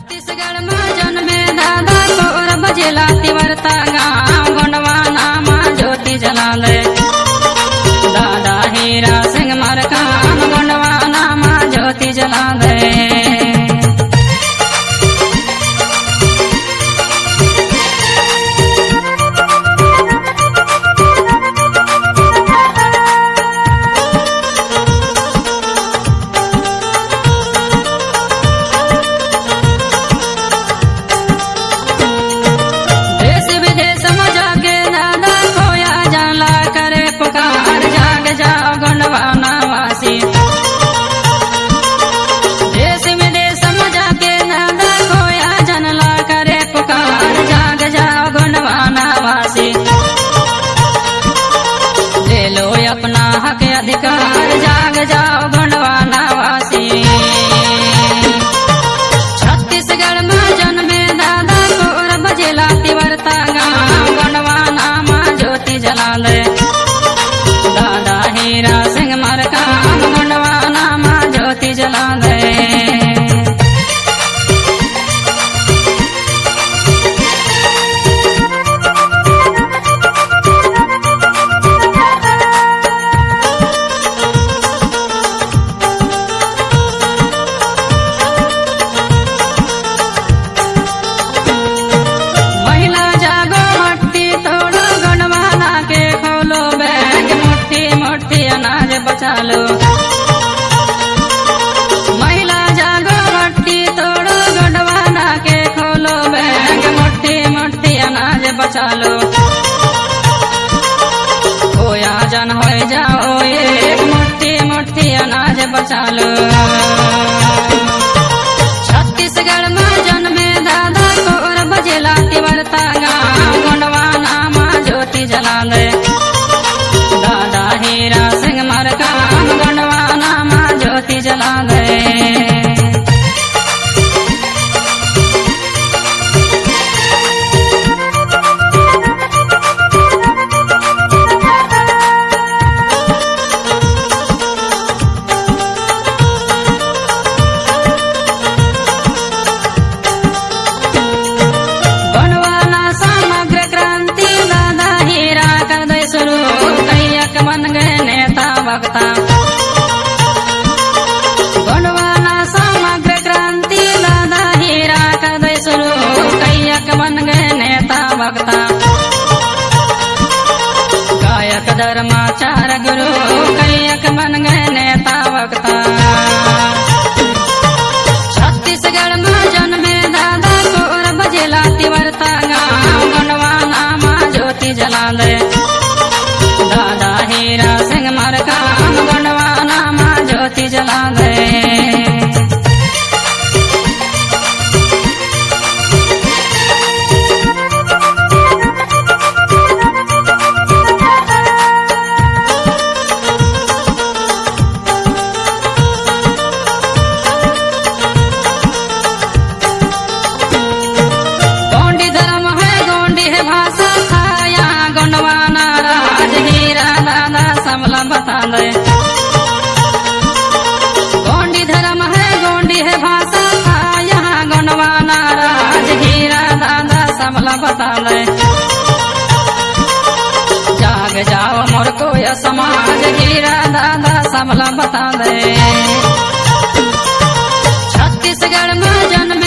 छत्तीसगढ़ में जन्मे दादा तोर बजेला तिवरता गाँव गोंडवा नामा ज्योति जला दे दादा हीरा सिंह मरकाम गोंडवा नामा ज्योति जला दे। देश विदेश में जाके दादा खोया जनला करे पुकार जाग जाओ गोंडवाना वासी ले लो अपना हक अधिकार जाग जाओ गोंडवाना वासी। छत्तीसगढ़ में जन्मे दादा तोर बजेला तिवरता गाँव गोंडवा नामा ज्योति जला दे दादा हीरा सिंह मरकाम गोंडवा नामा ज्योति जला दे। महिला जागो मट्टी तोड़ो गोंडवाना के खोलो बैग मुट्ठी मुट्ठी अनाज बचा लो। महिला जागो मट्टी तोड़ो गोंडवाना के खोलो बैग मुट्ठी मुट्ठी अनाज बचा लो। खोया जन हो जाओ एक मुट्ठी मुट्ठी अनाज बचा लो। छत्तीसगढ़ में जन्मे दादा तोर बजेला तिवरता गाँव गोंडवा नामा ज्योति जला दे दादा हीरा सिंह मरकाम गोंडवा नामा ज्योति जला दे। गोंडवाना समग्र क्रांति दादा हीरा कर दे शुरू कैयक बन गए नेता वक्ता। गोंडवाना समग्र क्रांति दादा हीरा कर दे शुरू कैयक बन गए नेता वक्ता। गायक धर्माचार गुरु कैयक बन गए नेता वक्ता। छत्तीसगढ़ में जन्मे दादा तोर बजेला तिवरता गाँव गोंडवा नामा ज्योति जला दे दादा हीरा सिंह मरकाम गोंडवा नामा ज्योति जला दे। गोंडी धर्म है गोंडी है भाषा था यहाँ गोंडवाना राज हीरा दादा सबला बता दे। गोंडी धर्म है गोंडी है भाषा था यहाँ गोंडवाना राज हीरा दादा सबला बता दे। जाग जाओ मोर को यह समाज हीरा दादा सबला बता दे। छत्तीसगढ़ में जन्मे